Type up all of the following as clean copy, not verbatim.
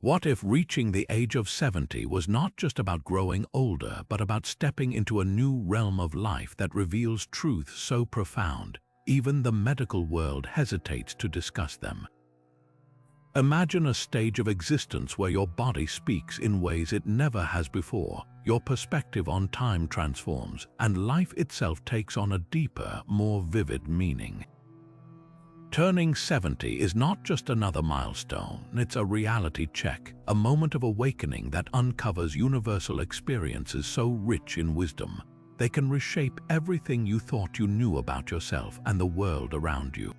What if reaching the age of 70 was not just about growing older, but about stepping into a new realm of life that reveals truths so profound, even the medical world hesitates to discuss them? Imagine a stage of existence where your body speaks in ways it never has before, your perspective on time transforms, and life itself takes on a deeper, more vivid meaning. Turning 70 is not just another milestone, it's a reality check, a moment of awakening that uncovers universal experiences so rich in wisdom. They can reshape everything you thought you knew about yourself and the world around you.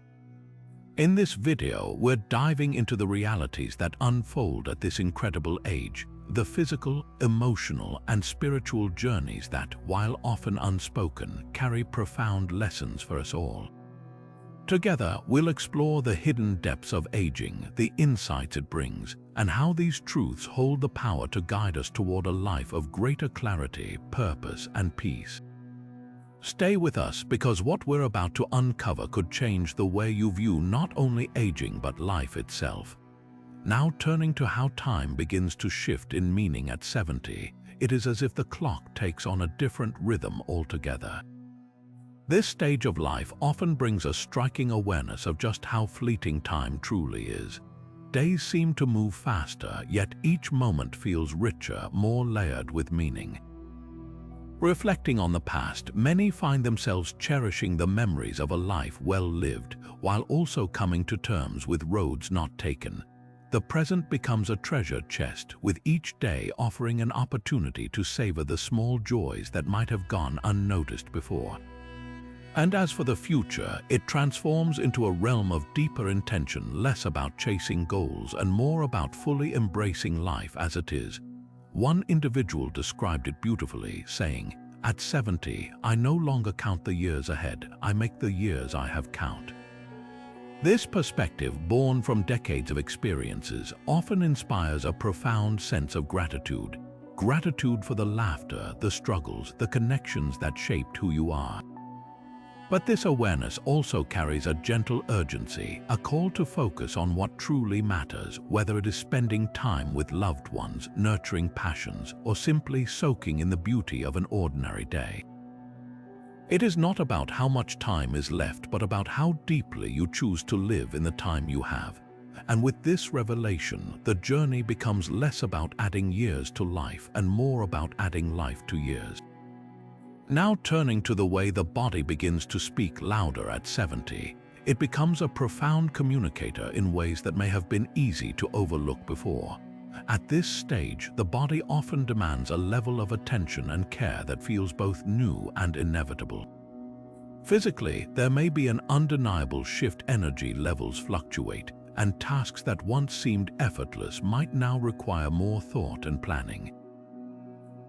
In this video, we're diving into the realities that unfold at this incredible age, the physical, emotional, and spiritual journeys that, while often unspoken, carry profound lessons for us all. Together, we'll explore the hidden depths of aging, the insights it brings, and how these truths hold the power to guide us toward a life of greater clarity, purpose, and peace. Stay with us because what we're about to uncover could change the way you view not only aging but life itself. Now turning to how time begins to shift in meaning at 70, it is as if the clock takes on a different rhythm altogether. This stage of life often brings a striking awareness of just how fleeting time truly is. Days seem to move faster, yet each moment feels richer, more layered with meaning. Reflecting on the past, many find themselves cherishing the memories of a life well lived, while also coming to terms with roads not taken. The present becomes a treasure chest, with each day offering an opportunity to savor the small joys that might have gone unnoticed before. And as for the future, it transforms into a realm of deeper intention, less about chasing goals and more about fully embracing life as it is. One individual described it beautifully, saying, "At 70, I no longer count the years ahead, I make the years I have count." This perspective, born from decades of experiences, often inspires a profound sense of gratitude. Gratitude for the laughter, the struggles, the connections that shaped who you are. But this awareness also carries a gentle urgency, a call to focus on what truly matters, whether it is spending time with loved ones, nurturing passions, or simply soaking in the beauty of an ordinary day. It is not about how much time is left, but about how deeply you choose to live in the time you have. And with this revelation, the journey becomes less about adding years to life and more about adding life to years. Now turning to the way the body begins to speak louder at 70, it becomes a profound communicator in ways that may have been easy to overlook before. At this stage, the body often demands a level of attention and care that feels both new and inevitable. Physically, there may be an undeniable shift. Energy levels fluctuate, and tasks that once seemed effortless might now require more thought and planning.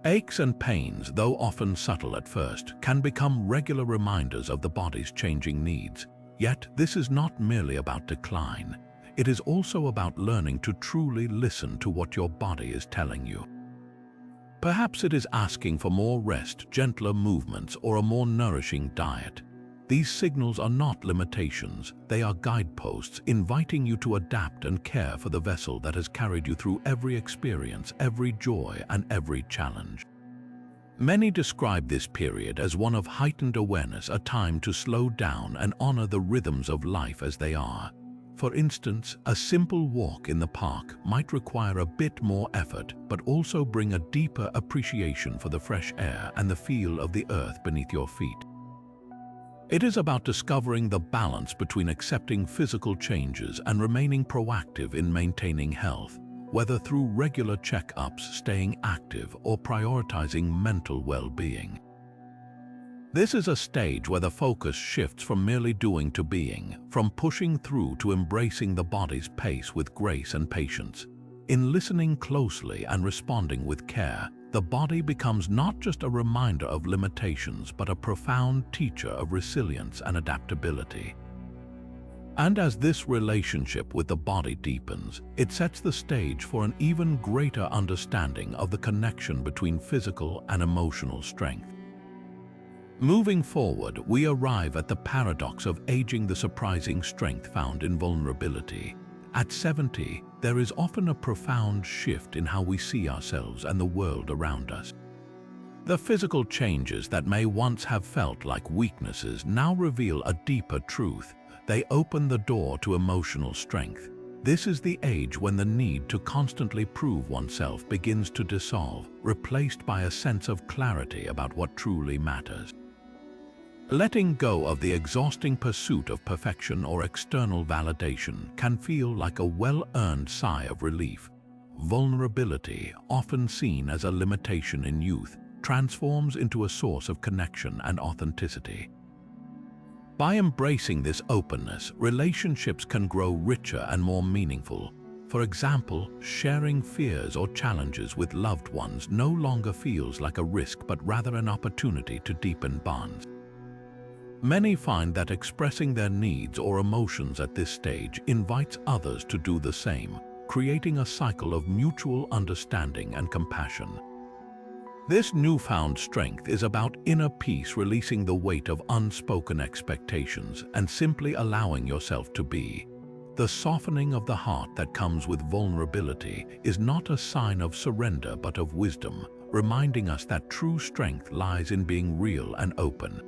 Aches and pains, though often subtle at first, can become regular reminders of the body's changing needs. Yet, this is not merely about decline. It is also about learning to truly listen to what your body is telling you. Perhaps it is asking for more rest, gentler movements, or a more nourishing diet. These signals are not limitations, they are guideposts inviting you to adapt and care for the vessel that has carried you through every experience, every joy, and every challenge. Many describe this period as one of heightened awareness, a time to slow down and honor the rhythms of life as they are. For instance, a simple walk in the park might require a bit more effort, but also bring a deeper appreciation for the fresh air and the feel of the earth beneath your feet. It is about discovering the balance between accepting physical changes and remaining proactive in maintaining health, whether through regular checkups, staying active, or prioritizing mental well-being. This is a stage where the focus shifts from merely doing to being, from pushing through to embracing the body's pace with grace and patience. In listening closely and responding with care, the body becomes not just a reminder of limitations, but a profound teacher of resilience and adaptability. And as this relationship with the body deepens, it sets the stage for an even greater understanding of the connection between physical and emotional strength. Moving forward, we arrive at the paradox of aging, the surprising strength found in vulnerability. At 70, there is often a profound shift in how we see ourselves and the world around us. The physical changes that may once have felt like weaknesses now reveal a deeper truth. They open the door to emotional strength. This is the age when the need to constantly prove oneself begins to dissolve, replaced by a sense of clarity about what truly matters. Letting go of the exhausting pursuit of perfection or external validation can feel like a well-earned sigh of relief. Vulnerability, often seen as a limitation in youth, transforms into a source of connection and authenticity. By embracing this openness, relationships can grow richer and more meaningful. For example, sharing fears or challenges with loved ones no longer feels like a risk but rather an opportunity to deepen bonds. Many find that expressing their needs or emotions at this stage invites others to do the same, creating a cycle of mutual understanding and compassion. This newfound strength is about inner peace, releasing the weight of unspoken expectations and simply allowing yourself to be. The softening of the heart that comes with vulnerability is not a sign of surrender but of wisdom, reminding us that true strength lies in being real and open.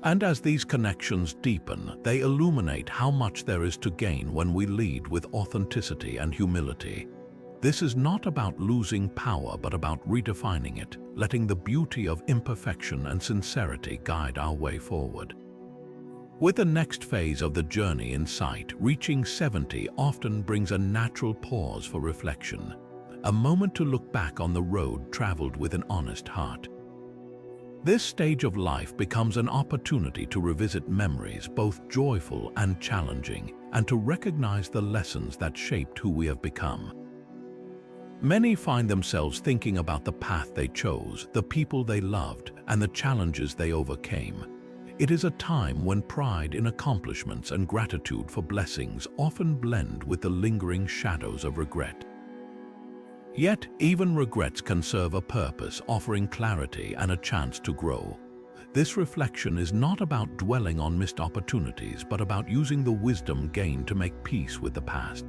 And as these connections deepen, they illuminate how much there is to gain when we lead with authenticity and humility. This is not about losing power but about redefining it, letting the beauty of imperfection and sincerity guide our way forward. With the next phase of the journey in sight, reaching 70 often brings a natural pause for reflection, a moment to look back on the road traveled with an honest heart. This stage of life becomes an opportunity to revisit memories, both joyful and challenging, and to recognize the lessons that shaped who we have become. Many find themselves thinking about the path they chose, the people they loved, and the challenges they overcame. It is a time when pride in accomplishments and gratitude for blessings often blend with the lingering shadows of regret. Yet, even regrets can serve a purpose, offering clarity and a chance to grow. This reflection is not about dwelling on missed opportunities, but about using the wisdom gained to make peace with the past.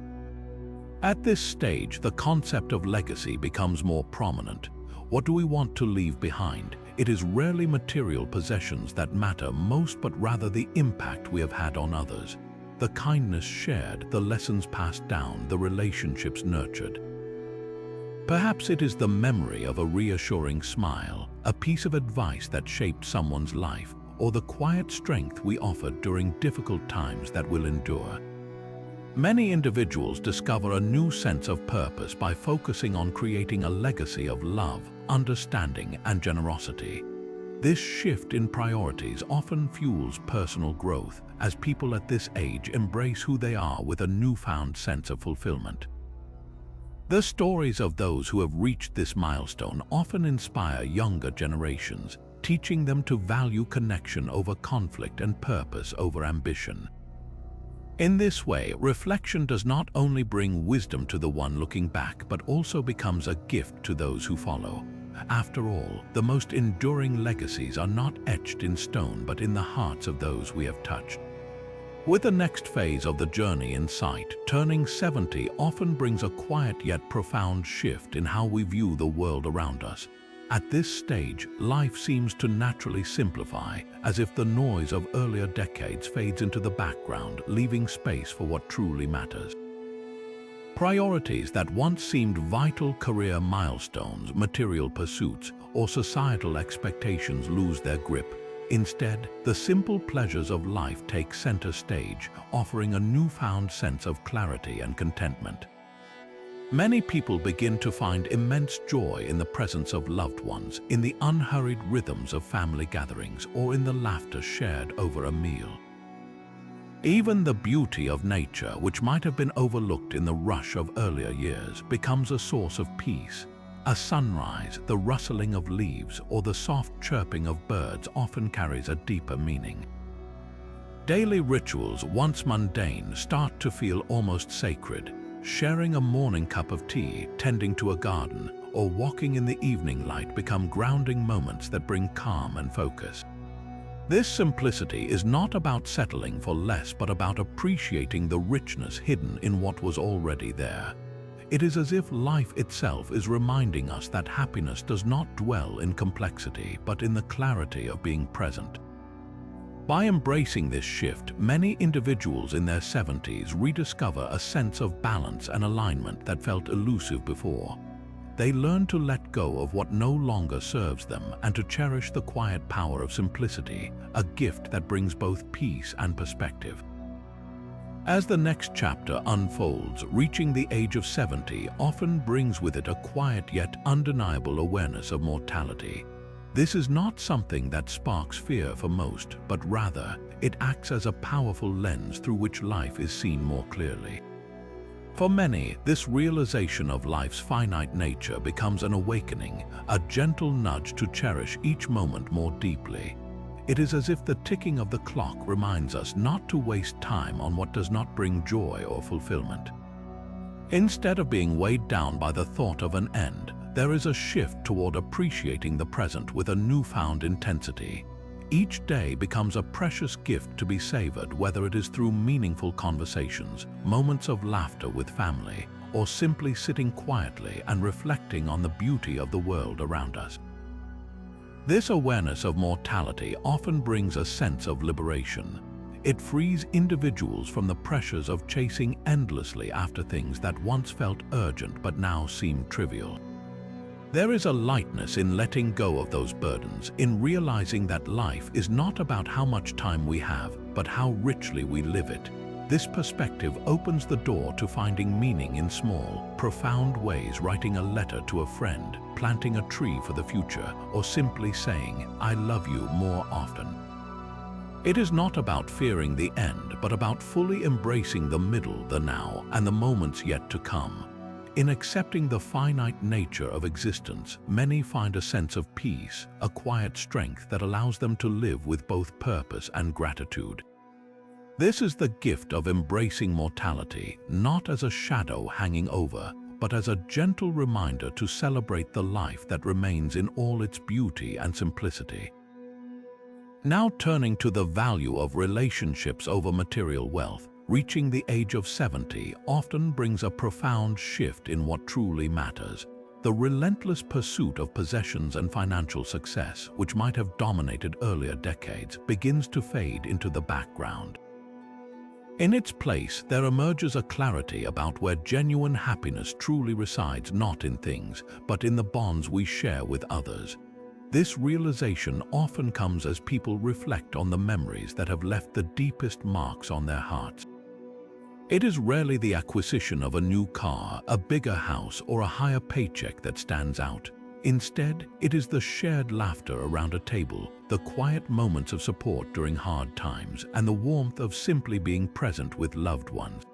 At this stage, the concept of legacy becomes more prominent. What do we want to leave behind? It is rarely material possessions that matter most, but rather the impact we have had on others. The kindness shared, the lessons passed down, the relationships nurtured. Perhaps it is the memory of a reassuring smile, a piece of advice that shaped someone's life, or the quiet strength we offered during difficult times that will endure. Many individuals discover a new sense of purpose by focusing on creating a legacy of love, understanding, and generosity. This shift in priorities often fuels personal growth as people at this age embrace who they are with a newfound sense of fulfillment. The stories of those who have reached this milestone often inspire younger generations, teaching them to value connection over conflict and purpose over ambition. In this way, reflection does not only bring wisdom to the one looking back, but also becomes a gift to those who follow. After all, the most enduring legacies are not etched in stone, but in the hearts of those we have touched. With the next phase of the journey in sight, turning 70 often brings a quiet yet profound shift in how we view the world around us. At this stage, life seems to naturally simplify, as if the noise of earlier decades fades into the background, leaving space for what truly matters. Priorities that once seemed vital career milestones, material pursuits, or societal expectations lose their grip. Instead, the simple pleasures of life take center stage, offering a newfound sense of clarity and contentment. Many people begin to find immense joy in the presence of loved ones, in the unhurried rhythms of family gatherings, or in the laughter shared over a meal. Even the beauty of nature, which might have been overlooked in the rush of earlier years, becomes a source of peace. A sunrise, the rustling of leaves, or the soft chirping of birds often carries a deeper meaning. Daily rituals, once mundane, start to feel almost sacred. Sharing a morning cup of tea, tending to a garden, or walking in the evening light become grounding moments that bring calm and focus. This simplicity is not about settling for less, but about appreciating the richness hidden in what was already there. It is as if life itself is reminding us that happiness does not dwell in complexity, but in the clarity of being present. By embracing this shift, many individuals in their 70s rediscover a sense of balance and alignment that felt elusive before. They learn to let go of what no longer serves them and to cherish the quiet power of simplicity, a gift that brings both peace and perspective. As the next chapter unfolds, reaching the age of 70 often brings with it a quiet yet undeniable awareness of mortality. This is not something that sparks fear for most, but rather, it acts as a powerful lens through which life is seen more clearly. For many, this realization of life's finite nature becomes an awakening, a gentle nudge to cherish each moment more deeply. It is as if the ticking of the clock reminds us not to waste time on what does not bring joy or fulfillment. Instead of being weighed down by the thought of an end, there is a shift toward appreciating the present with a newfound intensity. Each day becomes a precious gift to be savored, whether it is through meaningful conversations, moments of laughter with family, or simply sitting quietly and reflecting on the beauty of the world around us. This awareness of mortality often brings a sense of liberation. It frees individuals from the pressures of chasing endlessly after things that once felt urgent but now seem trivial. There is a lightness in letting go of those burdens, in realizing that life is not about how much time we have, but how richly we live it. This perspective opens the door to finding meaning in small, profound ways, writing a letter to a friend, planting a tree for the future, or simply saying, "I love you" more often. It is not about fearing the end, but about fully embracing the middle, the now, and the moments yet to come. In accepting the finite nature of existence, many find a sense of peace, a quiet strength that allows them to live with both purpose and gratitude. This is the gift of embracing mortality, not as a shadow hanging over, but as a gentle reminder to celebrate the life that remains in all its beauty and simplicity. Now turning to the value of relationships over material wealth, reaching the age of 70 often brings a profound shift in what truly matters. The relentless pursuit of possessions and financial success, which might have dominated earlier decades, begins to fade into the background. In its place, there emerges a clarity about where genuine happiness truly resides, not in things, but in the bonds we share with others. This realization often comes as people reflect on the memories that have left the deepest marks on their hearts. It is rarely the acquisition of a new car, a bigger house, or a higher paycheck that stands out. Instead, it is the shared laughter around a table, the quiet moments of support during hard times, and the warmth of simply being present with loved ones.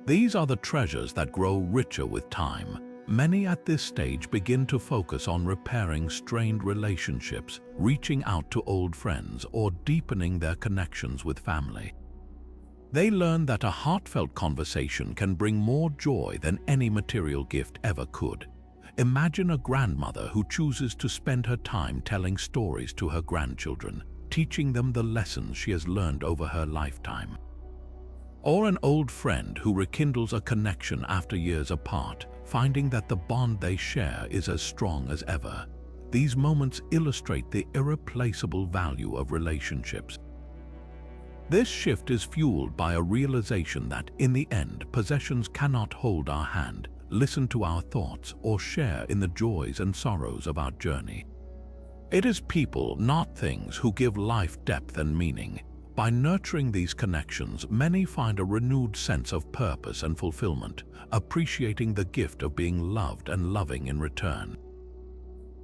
These are the treasures that grow richer with time. Many at this stage begin to focus on repairing strained relationships, reaching out to old friends, or deepening their connections with family. They learn that a heartfelt conversation can bring more joy than any material gift ever could. Imagine a grandmother who chooses to spend her time telling stories to her grandchildren, teaching them the lessons she has learned over her lifetime. Or an old friend who rekindles a connection after years apart, finding that the bond they share is as strong as ever. These moments illustrate the irreplaceable value of relationships. This shift is fueled by a realization that, in the end, possessions cannot hold our hand, listen to our thoughts, or share in the joys and sorrows of our journey. It is people, not things, who give life depth and meaning. By nurturing these connections, many find a renewed sense of purpose and fulfillment, appreciating the gift of being loved and loving in return.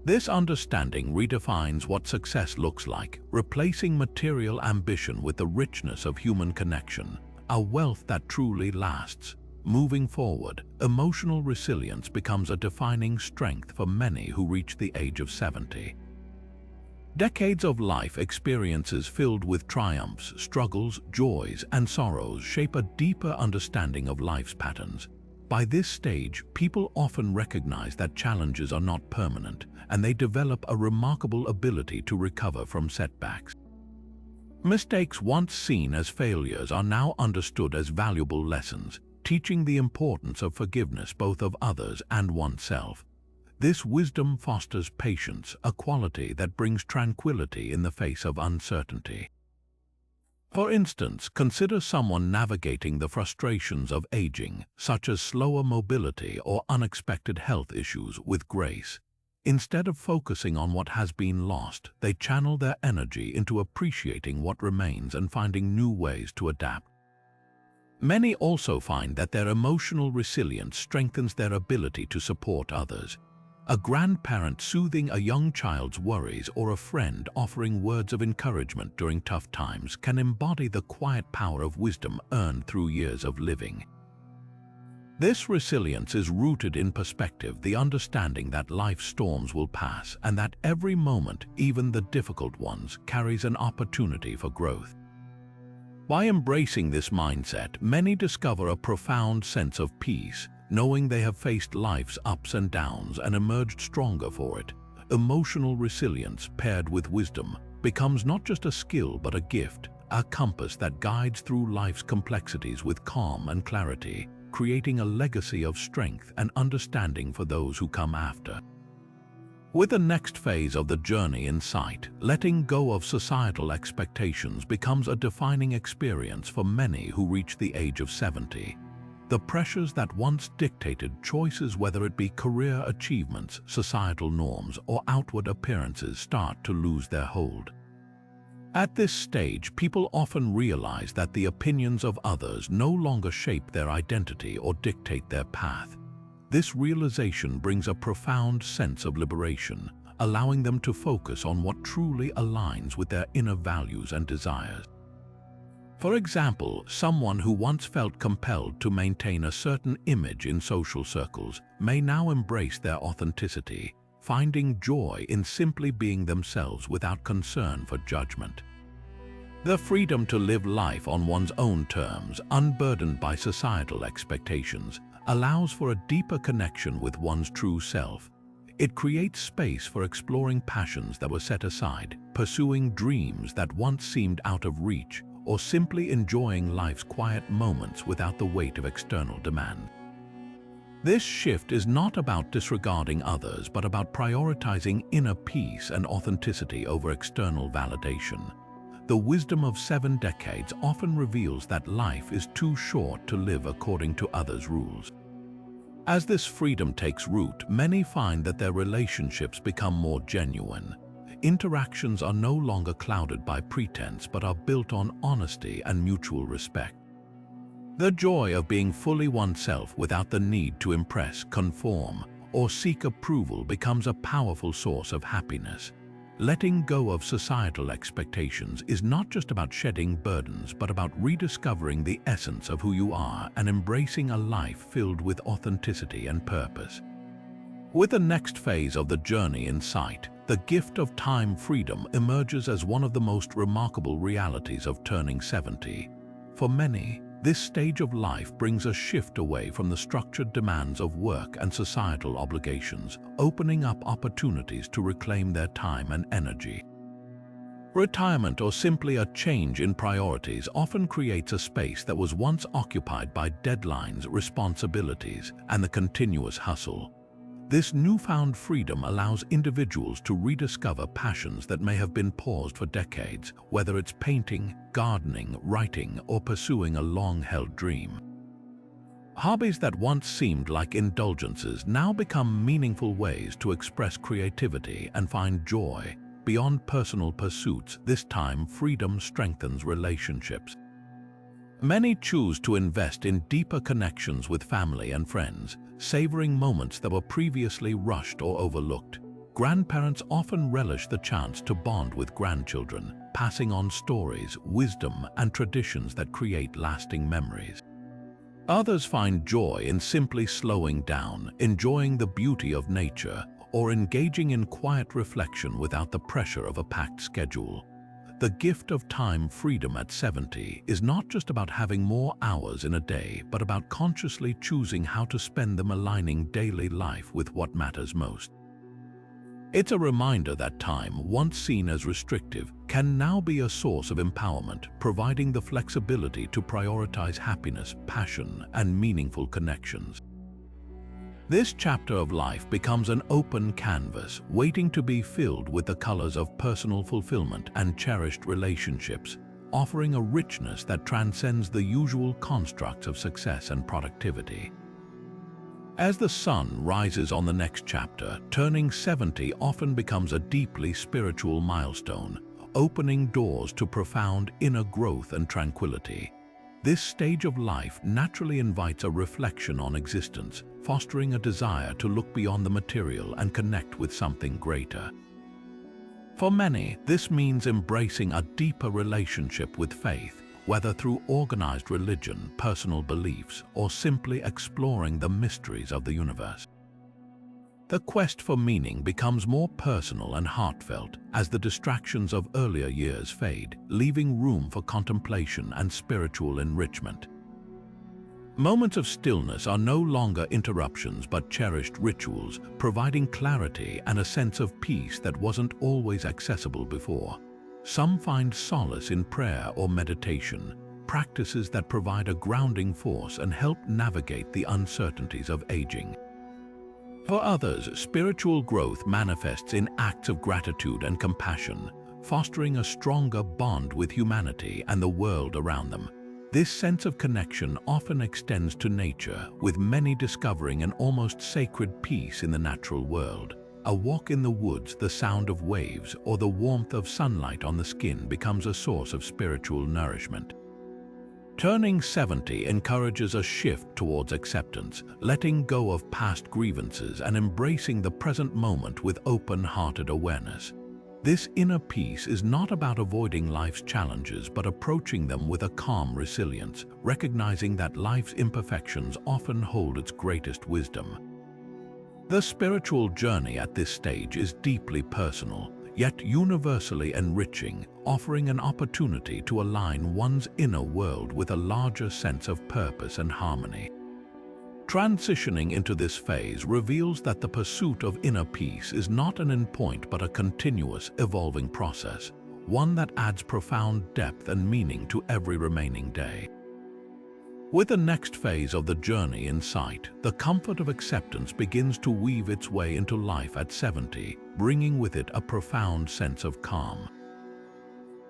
This understanding redefines what success looks like, replacing material ambition with the richness of human connection, a wealth that truly lasts. Moving forward, emotional resilience becomes a defining strength for many who reach the age of 70. Decades of life experiences filled with triumphs, struggles, joys, and sorrows shape a deeper understanding of life's patterns. By this stage, people often recognize that challenges are not permanent, and they develop a remarkable ability to recover from setbacks. Mistakes once seen as failures are now understood as valuable lessons, teaching the importance of forgiveness both of others and oneself. This wisdom fosters patience, a quality that brings tranquility in the face of uncertainty. For instance, consider someone navigating the frustrations of aging, such as slower mobility or unexpected health issues, with grace. Instead of focusing on what has been lost, they channel their energy into appreciating what remains and finding new ways to adapt. Many also find that their emotional resilience strengthens their ability to support others. A grandparent soothing a young child's worries or a friend offering words of encouragement during tough times can embody the quiet power of wisdom earned through years of living. This resilience is rooted in perspective, the understanding that life's storms will pass and that every moment, even the difficult ones, carries an opportunity for growth. By embracing this mindset, many discover a profound sense of peace, knowing they have faced life's ups and downs and emerged stronger for it. Emotional resilience paired with wisdom becomes not just a skill but a gift, a compass that guides through life's complexities with calm and clarity, creating a legacy of strength and understanding for those who come after. With the next phase of the journey in sight, letting go of societal expectations becomes a defining experience for many who reach the age of 70. The pressures that once dictated choices, whether it be career achievements, societal norms, or outward appearances, start to lose their hold. At this stage, people often realize that the opinions of others no longer shape their identity or dictate their path. This realization brings a profound sense of liberation, allowing them to focus on what truly aligns with their inner values and desires. For example, someone who once felt compelled to maintain a certain image in social circles may now embrace their authenticity, finding joy in simply being themselves without concern for judgment. The freedom to live life on one's own terms, unburdened by societal expectations, allows for a deeper connection with one's true self. It creates space for exploring passions that were set aside, pursuing dreams that once seemed out of reach, or simply enjoying life's quiet moments without the weight of external demand. This shift is not about disregarding others, but about prioritizing inner peace and authenticity over external validation. The wisdom of 7 decades often reveals that life is too short to live according to others' rules. As this freedom takes root, many find that their relationships become more genuine. Interactions are no longer clouded by pretense but are built on honesty and mutual respect. The joy of being fully oneself without the need to impress, conform, or seek approval becomes a powerful source of happiness. Letting go of societal expectations is not just about shedding burdens, but about rediscovering the essence of who you are and embracing a life filled with authenticity and purpose. With the next phase of the journey in sight, the gift of time freedom emerges as one of the most remarkable realities of turning 70. For many, this stage of life brings a shift away from the structured demands of work and societal obligations, opening up opportunities to reclaim their time and energy. Retirement, or simply a change in priorities, often creates a space that was once occupied by deadlines, responsibilities, and the continuous hustle. This newfound freedom allows individuals to rediscover passions that may have been paused for decades, whether it's painting, gardening, writing, or pursuing a long-held dream. Hobbies that once seemed like indulgences now become meaningful ways to express creativity and find joy. Beyond personal pursuits, this time freedom strengthens relationships. Many choose to invest in deeper connections with family and friends, savoring moments that were previously rushed or overlooked. Grandparents often relish the chance to bond with grandchildren, passing on stories, wisdom, and traditions that create lasting memories. Others find joy in simply slowing down, enjoying the beauty of nature, or engaging in quiet reflection without the pressure of a packed schedule. The gift of time freedom at 70 is not just about having more hours in a day, but about consciously choosing how to spend them, aligning daily life with what matters most. It's a reminder that time, once seen as restrictive, can now be a source of empowerment, providing the flexibility to prioritize happiness, passion, and meaningful connections. This chapter of life becomes an open canvas, waiting to be filled with the colors of personal fulfillment and cherished relationships, offering a richness that transcends the usual constructs of success and productivity. As the sun rises on the next chapter, turning 70 often becomes a deeply spiritual milestone, opening doors to profound inner growth and tranquility. This stage of life naturally invites a reflection on existence, fostering a desire to look beyond the material and connect with something greater. For many, this means embracing a deeper relationship with faith, whether through organized religion, personal beliefs, or simply exploring the mysteries of the universe. The quest for meaning becomes more personal and heartfelt as the distractions of earlier years fade, leaving room for contemplation and spiritual enrichment. Moments of stillness are no longer interruptions but cherished rituals, providing clarity and a sense of peace that wasn't always accessible before. Some find solace in prayer or meditation, practices that provide a grounding force and help navigate the uncertainties of aging. For others, spiritual growth manifests in acts of gratitude and compassion, fostering a stronger bond with humanity and the world around them. This sense of connection often extends to nature, with many discovering an almost sacred peace in the natural world. A walk in the woods, the sound of waves, or the warmth of sunlight on the skin becomes a source of spiritual nourishment. Turning 70 encourages a shift towards acceptance, letting go of past grievances and embracing the present moment with open-hearted awareness. This inner peace is not about avoiding life's challenges but approaching them with a calm resilience, recognizing that life's imperfections often hold its greatest wisdom. The spiritual journey at this stage is deeply personal, yet universally enriching, offering an opportunity to align one's inner world with a larger sense of purpose and harmony. Transitioning into this phase reveals that the pursuit of inner peace is not an endpoint but a continuous, evolving process, one that adds profound depth and meaning to every remaining day. With the next phase of the journey in sight, the comfort of acceptance begins to weave its way into life at 70, bringing with it a profound sense of calm.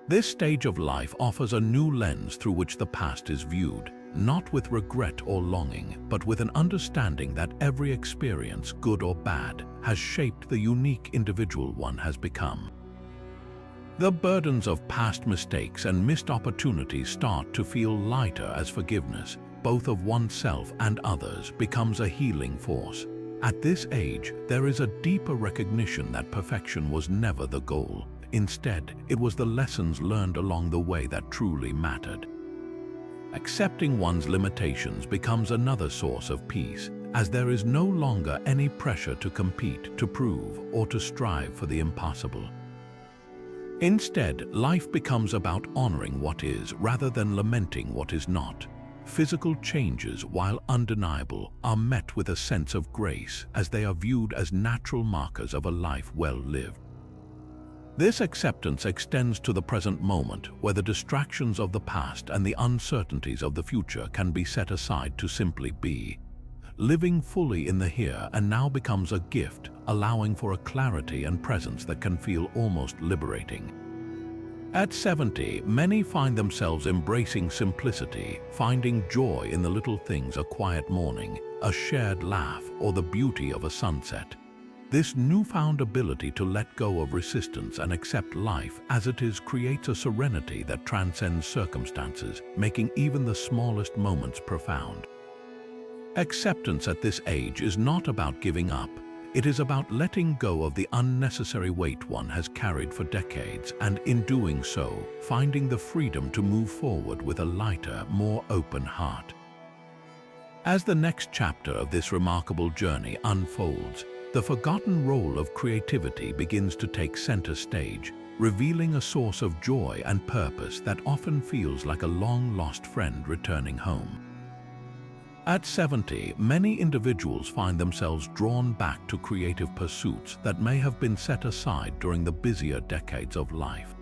This stage of life offers a new lens through which the past is viewed, not with regret or longing, but with an understanding that every experience, good or bad, has shaped the unique individual one has become. The burdens of past mistakes and missed opportunities start to feel lighter as forgiveness, both of oneself and others, becomes a healing force. At this age, there is a deeper recognition that perfection was never the goal. Instead, it was the lessons learned along the way that truly mattered. Accepting one's limitations becomes another source of peace, as there is no longer any pressure to compete, to prove, or to strive for the impossible. Instead, life becomes about honoring what is rather than lamenting what is not. Physical changes, while undeniable, are met with a sense of grace as they are viewed as natural markers of a life well lived. This acceptance extends to the present moment, where the distractions of the past and the uncertainties of the future can be set aside to simply be. Living fully in the here and now becomes a gift, allowing for a clarity and presence that can feel almost liberating. At 70, many find themselves embracing simplicity, finding joy in the little things: a quiet morning, a shared laugh, or the beauty of a sunset. This newfound ability to let go of resistance and accept life as it is creates a serenity that transcends circumstances, making even the smallest moments profound. Acceptance at this age is not about giving up. It is about letting go of the unnecessary weight one has carried for decades and, in doing so, finding the freedom to move forward with a lighter, more open heart. As the next chapter of this remarkable journey unfolds, the forgotten role of creativity begins to take center stage, revealing a source of joy and purpose that often feels like a long-lost friend returning home. At 70, many individuals find themselves drawn back to creative pursuits that may have been set aside during the busier decades of life.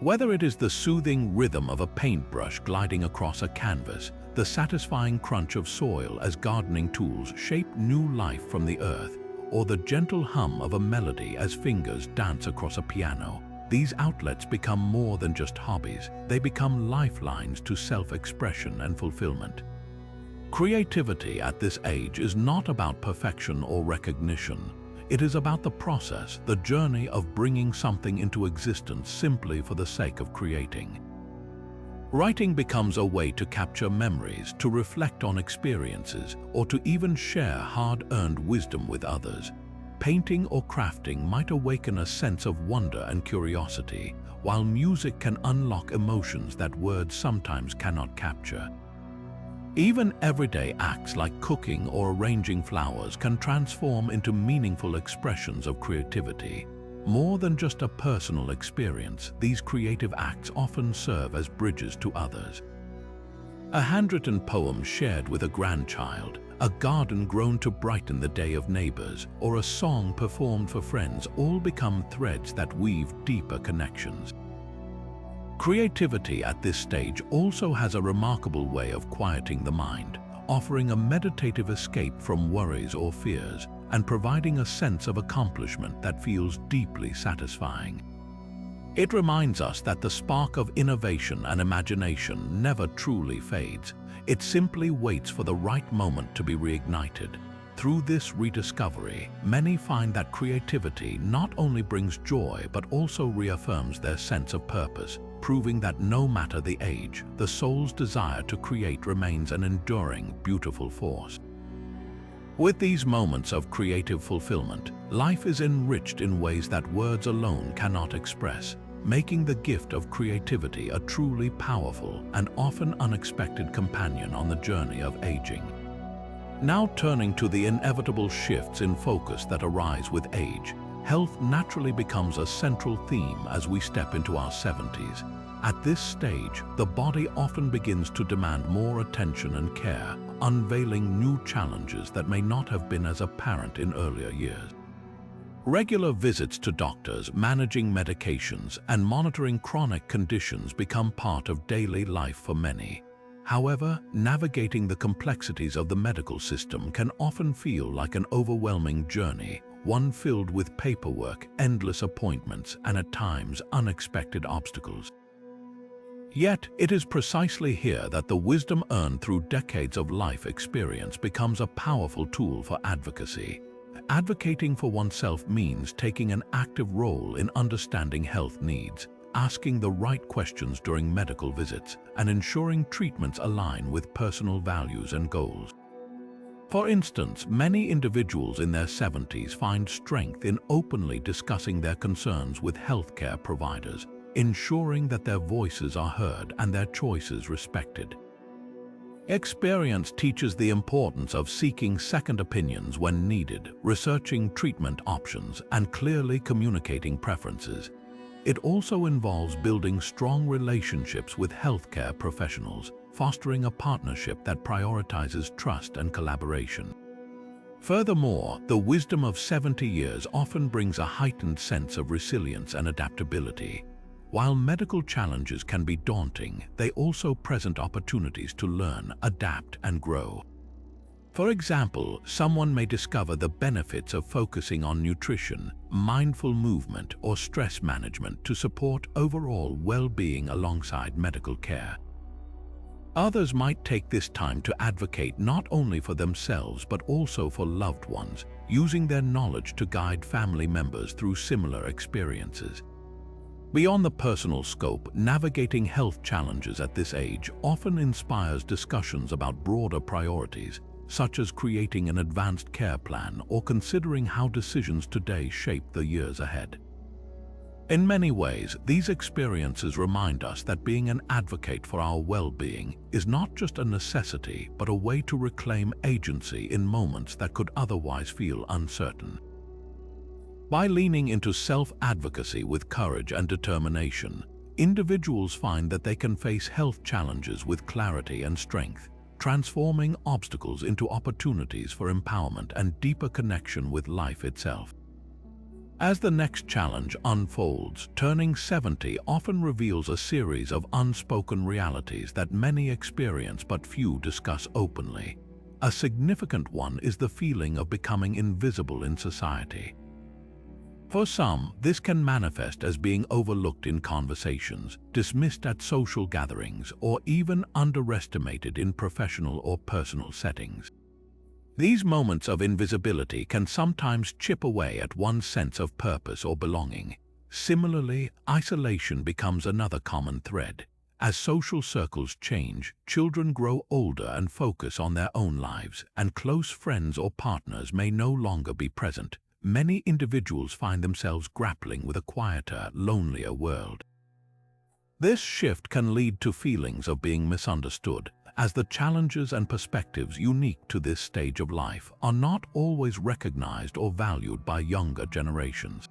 Whether it is the soothing rhythm of a paintbrush gliding across a canvas, the satisfying crunch of soil as gardening tools shape new life from the earth, or the gentle hum of a melody as fingers dance across a piano, these outlets become more than just hobbies. They become lifelines to self-expression and fulfillment. Creativity at this age is not about perfection or recognition. It is about the process, the journey of bringing something into existence simply for the sake of creating. Writing becomes a way to capture memories, to reflect on experiences, or to even share hard-earned wisdom with others. Painting or crafting might awaken a sense of wonder and curiosity, while music can unlock emotions that words sometimes cannot capture. Even everyday acts like cooking or arranging flowers can transform into meaningful expressions of creativity. More than just a personal experience, these creative acts often serve as bridges to others. A handwritten poem shared with a grandchild, a garden grown to brighten the day of neighbors, or a song performed for friends all become threads that weave deeper connections. Creativity at this stage also has a remarkable way of quieting the mind, offering a meditative escape from worries or fears, and providing a sense of accomplishment that feels deeply satisfying. It reminds us that the spark of innovation and imagination never truly fades. It simply waits for the right moment to be reignited. Through this rediscovery, many find that creativity not only brings joy but also reaffirms their sense of purpose, proving that no matter the age, the soul's desire to create remains an enduring, beautiful force. With these moments of creative fulfillment, life is enriched in ways that words alone cannot express, making the gift of creativity a truly powerful and often unexpected companion on the journey of aging. Now turning to the inevitable shifts in focus that arise with age, health naturally becomes a central theme as we step into our 70s. At this stage, the body often begins to demand more attention and care, unveiling new challenges that may not have been as apparent in earlier years. Regular visits to doctors, managing medications, and monitoring chronic conditions become part of daily life for many. However, navigating the complexities of the medical system can often feel like an overwhelming journey, one filled with paperwork, endless appointments, and at times unexpected obstacles. Yet, it is precisely here that the wisdom earned through decades of life experience becomes a powerful tool for advocacy. Advocating for oneself means taking an active role in understanding health needs, asking the right questions during medical visits, and ensuring treatments align with personal values and goals. For instance, many individuals in their 70s find strength in openly discussing their concerns with healthcare providers, ensuring that their voices are heard and their choices respected. Experience teaches the importance of seeking second opinions when needed, researching treatment options, and clearly communicating preferences. It also involves building strong relationships with healthcare professionals, fostering a partnership that prioritizes trust and collaboration. Furthermore, the wisdom of 70 years often brings a heightened sense of resilience and adaptability. While medical challenges can be daunting, they also present opportunities to learn, adapt, and grow. For example, someone may discover the benefits of focusing on nutrition, mindful movement, or stress management to support overall well-being alongside medical care. Others might take this time to advocate not only for themselves but also for loved ones, using their knowledge to guide family members through similar experiences. Beyond the personal scope, navigating health challenges at this age often inspires discussions about broader priorities, such as creating an advanced care plan or considering how decisions today shape the years ahead. In many ways, these experiences remind us that being an advocate for our well-being is not just a necessity, but a way to reclaim agency in moments that could otherwise feel uncertain. By leaning into self-advocacy with courage and determination, individuals find that they can face health challenges with clarity and strength. transforming obstacles into opportunities for empowerment and deeper connection with life itself. As the next challenge unfolds, turning 70 often reveals a series of unspoken realities that many experience but few discuss openly. A significant one is the feeling of becoming invisible in society. For some, this can manifest as being overlooked in conversations, dismissed at social gatherings, or even underestimated in professional or personal settings. These moments of invisibility can sometimes chip away at one's sense of purpose or belonging. Similarly, isolation becomes another common thread. As social circles change, children grow older and focus on their own lives, and close friends or partners may no longer be present. Many individuals find themselves grappling with a quieter, lonelier world. This shift can lead to feelings of being misunderstood, as the challenges and perspectives unique to this stage of life are not always recognized or valued by younger generations.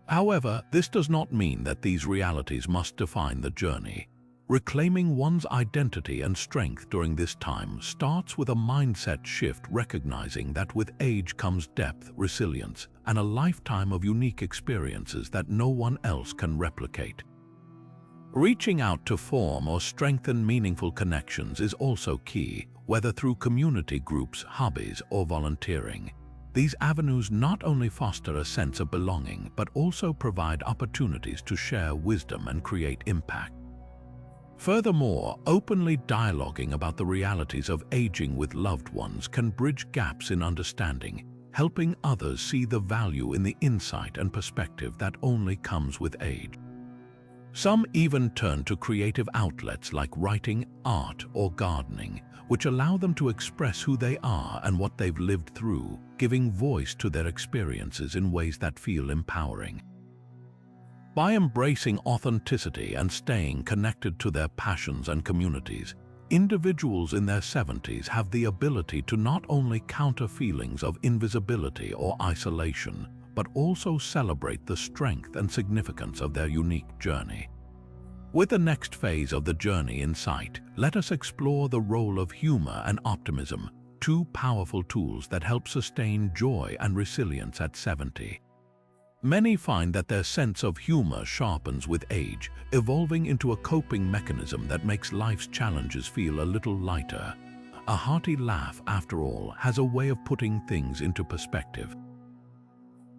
However, this does not mean that these realities must define the journey. Reclaiming one's identity and strength during this time starts with a mindset shift, recognizing that with age comes depth, resilience, and a lifetime of unique experiences that no one else can replicate. Reaching out to form or strengthen meaningful connections is also key, whether through community groups, hobbies, or volunteering. These avenues not only foster a sense of belonging, but also provide opportunities to share wisdom and create impact. Furthermore, openly dialoguing about the realities of aging with loved ones can bridge gaps in understanding, helping others see the value in the insight and perspective that only comes with age. Some even turn to creative outlets like writing, art, or gardening, which allow them to express who they are and what they've lived through, giving voice to their experiences in ways that feel empowering. By embracing authenticity and staying connected to their passions and communities, individuals in their 70s have the ability to not only counter feelings of invisibility or isolation, but also celebrate the strength and significance of their unique journey. With the next phase of the journey in sight, let us explore the role of humor and optimism, two powerful tools that help sustain joy and resilience at 70. Many find that their sense of humor sharpens with age, evolving into a coping mechanism that makes life's challenges feel a little lighter. A hearty laugh, after all, has a way of putting things into perspective.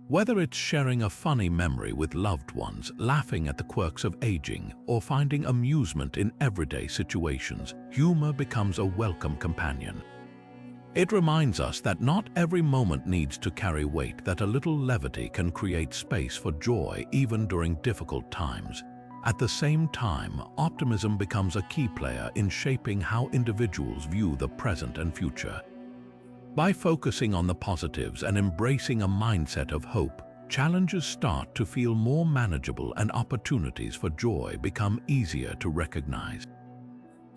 Whether it's sharing a funny memory with loved ones, laughing at the quirks of aging, or finding amusement in everyday situations, humor becomes a welcome companion. It reminds us that not every moment needs to carry weight, that a little levity can create space for joy even during difficult times. At the same time, optimism becomes a key player in shaping how individuals view the present and future. By focusing on the positives and embracing a mindset of hope, challenges start to feel more manageable and opportunities for joy become easier to recognize.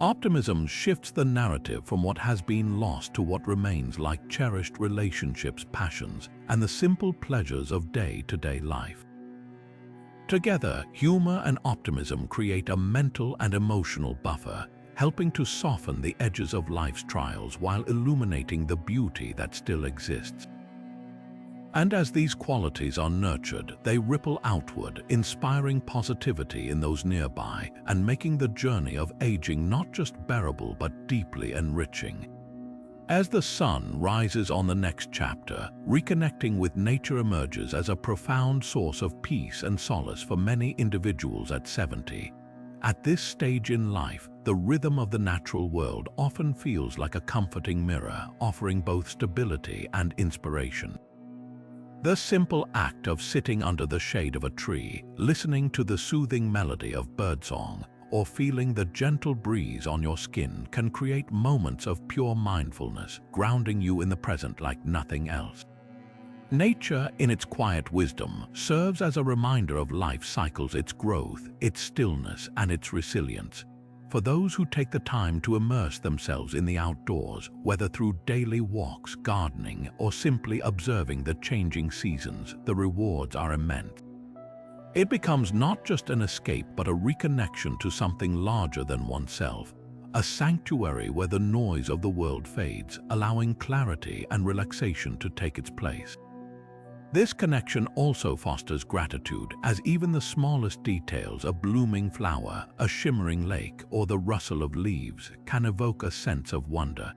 Optimism shifts the narrative from what has been lost to what remains, like cherished relationships, passions, and the simple pleasures of day-to-day life. Together, humor and optimism create a mental and emotional buffer, helping to soften the edges of life's trials while illuminating the beauty that still exists. And as these qualities are nurtured, they ripple outward, inspiring positivity in those nearby and making the journey of aging not just bearable but deeply enriching. As the sun rises on the next chapter, reconnecting with nature emerges as a profound source of peace and solace for many individuals at 70. At this stage in life, the rhythm of the natural world often feels like a comforting mirror, offering both stability and inspiration. The simple act of sitting under the shade of a tree, listening to the soothing melody of birdsong, or feeling the gentle breeze on your skin can create moments of pure mindfulness, grounding you in the present like nothing else. Nature, in its quiet wisdom, serves as a reminder of life's cycles, its growth, its stillness, and its resilience. For those who take the time to immerse themselves in the outdoors, whether through daily walks, gardening, or simply observing the changing seasons, the rewards are immense. It becomes not just an escape but a reconnection to something larger than oneself, a sanctuary where the noise of the world fades, allowing clarity and relaxation to take its place. This connection also fosters gratitude, as even the smallest details, a blooming flower, a shimmering lake, or the rustle of leaves, can evoke a sense of wonder.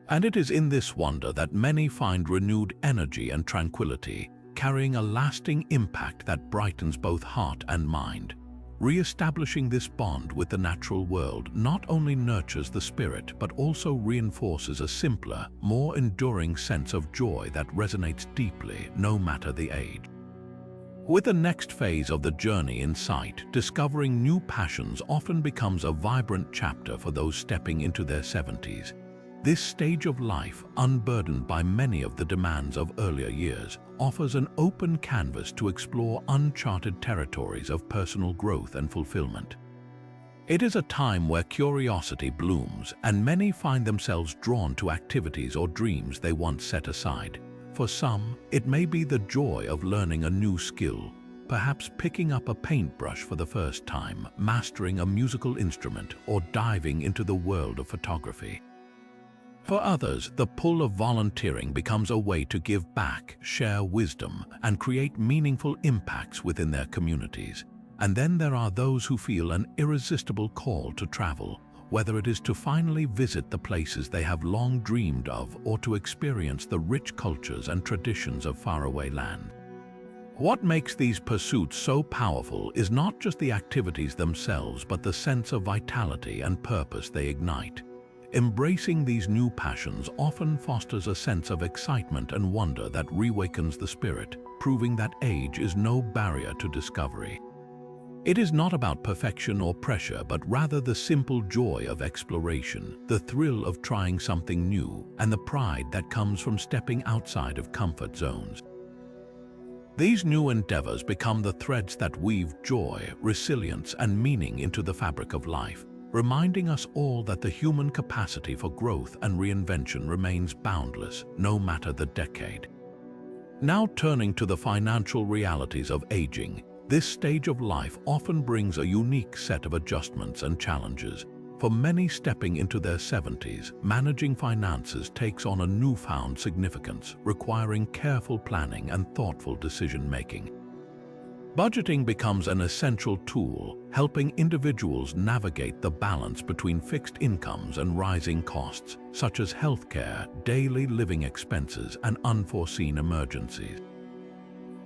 And it is in this wonder that many find renewed energy and tranquility, carrying a lasting impact that brightens both heart and mind. Re-establishing this bond with the natural world not only nurtures the spirit but also reinforces a simpler, more enduring sense of joy that resonates deeply, no matter the age. With the next phase of the journey in sight, discovering new passions often becomes a vibrant chapter for those stepping into their 70s. This stage of life, unburdened by many of the demands of earlier years, offers an open canvas to explore uncharted territories of personal growth and fulfillment. It is a time where curiosity blooms, and many find themselves drawn to activities or dreams they once set aside. For some, it may be the joy of learning a new skill, perhaps picking up a paintbrush for the first time, mastering a musical instrument, or diving into the world of photography. For others, the pull of volunteering becomes a way to give back, share wisdom, and create meaningful impacts within their communities. And then there are those who feel an irresistible call to travel, whether it is to finally visit the places they have long dreamed of or to experience the rich cultures and traditions of faraway land. What makes these pursuits so powerful is not just the activities themselves, but the sense of vitality and purpose they ignite. Embracing these new passions often fosters a sense of excitement and wonder that reawakens the spirit, proving that age is no barrier to discovery. It is not about perfection or pressure, but rather the simple joy of exploration, the thrill of trying something new, and the pride that comes from stepping outside of comfort zones. These new endeavors become the threads that weave joy, resilience, and meaning into the fabric of life, reminding us all that the human capacity for growth and reinvention remains boundless, no matter the decade. Now turning to the financial realities of aging, this stage of life often brings a unique set of adjustments and challenges. For many stepping into their 70s, managing finances takes on a newfound significance, requiring careful planning and thoughtful decision-making. Budgeting becomes an essential tool, helping individuals navigate the balance between fixed incomes and rising costs, such as healthcare, daily living expenses, and unforeseen emergencies.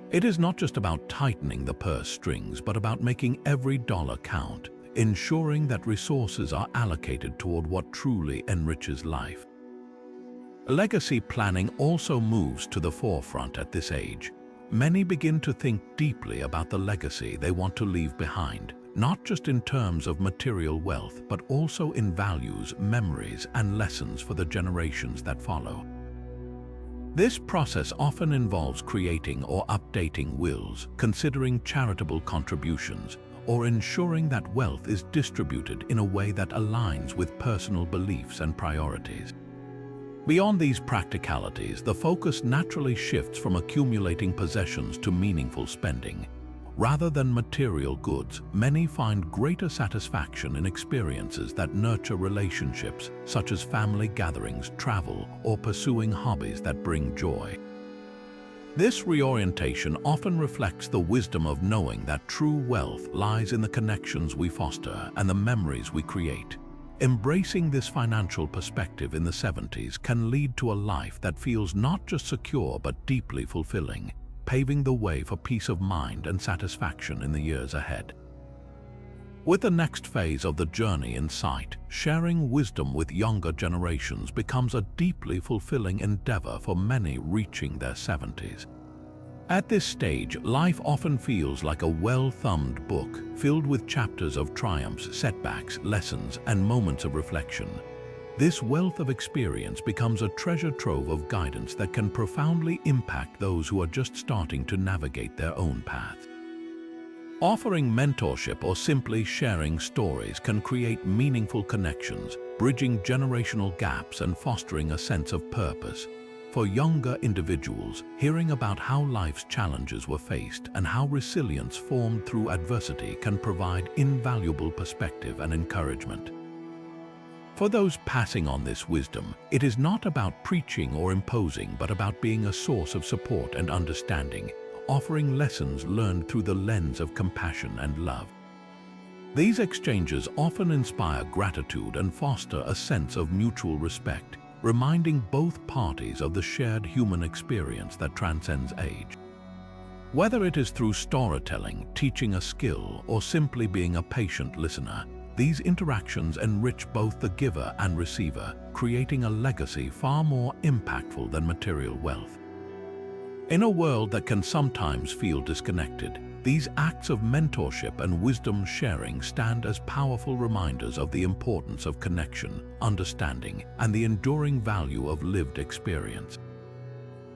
It is not just about tightening the purse strings, but about making every dollar count, ensuring that resources are allocated toward what truly enriches life. Legacy planning also moves to the forefront at this age. Many begin to think deeply about the legacy they want to leave behind, not just in terms of material wealth, but also in values, memories, and lessons for the generations that follow. This process often involves creating or updating wills, considering charitable contributions, or ensuring that wealth is distributed in a way that aligns with personal beliefs and priorities. Beyond these practicalities, the focus naturally shifts from accumulating possessions to meaningful spending. Rather than material goods, many find greater satisfaction in experiences that nurture relationships, such as family gatherings, travel, or pursuing hobbies that bring joy. This reorientation often reflects the wisdom of knowing that true wealth lies in the connections we foster and the memories we create. Embracing this financial perspective in the 70s can lead to a life that feels not just secure but deeply fulfilling, paving the way for peace of mind and satisfaction in the years ahead. With the next phase of the journey in sight, sharing wisdom with younger generations becomes a deeply fulfilling endeavor for many reaching their 70s. At this stage, life often feels like a well-thumbed book, filled with chapters of triumphs, setbacks, lessons, and moments of reflection. This wealth of experience becomes a treasure trove of guidance that can profoundly impact those who are just starting to navigate their own path. Offering mentorship or simply sharing stories can create meaningful connections, bridging generational gaps and fostering a sense of purpose. For younger individuals, hearing about how life's challenges were faced and how resilience formed through adversity can provide invaluable perspective and encouragement. For those passing on this wisdom, it is not about preaching or imposing, but about being a source of support and understanding, offering lessons learned through the lens of compassion and love. These exchanges often inspire gratitude and foster a sense of mutual respect, reminding both parties of the shared human experience that transcends age. Whether it is through storytelling, teaching a skill, or simply being a patient listener, these interactions enrich both the giver and receiver, creating a legacy far more impactful than material wealth. In a world that can sometimes feel disconnected, these acts of mentorship and wisdom sharing stand as powerful reminders of the importance of connection, understanding, and the enduring value of lived experience.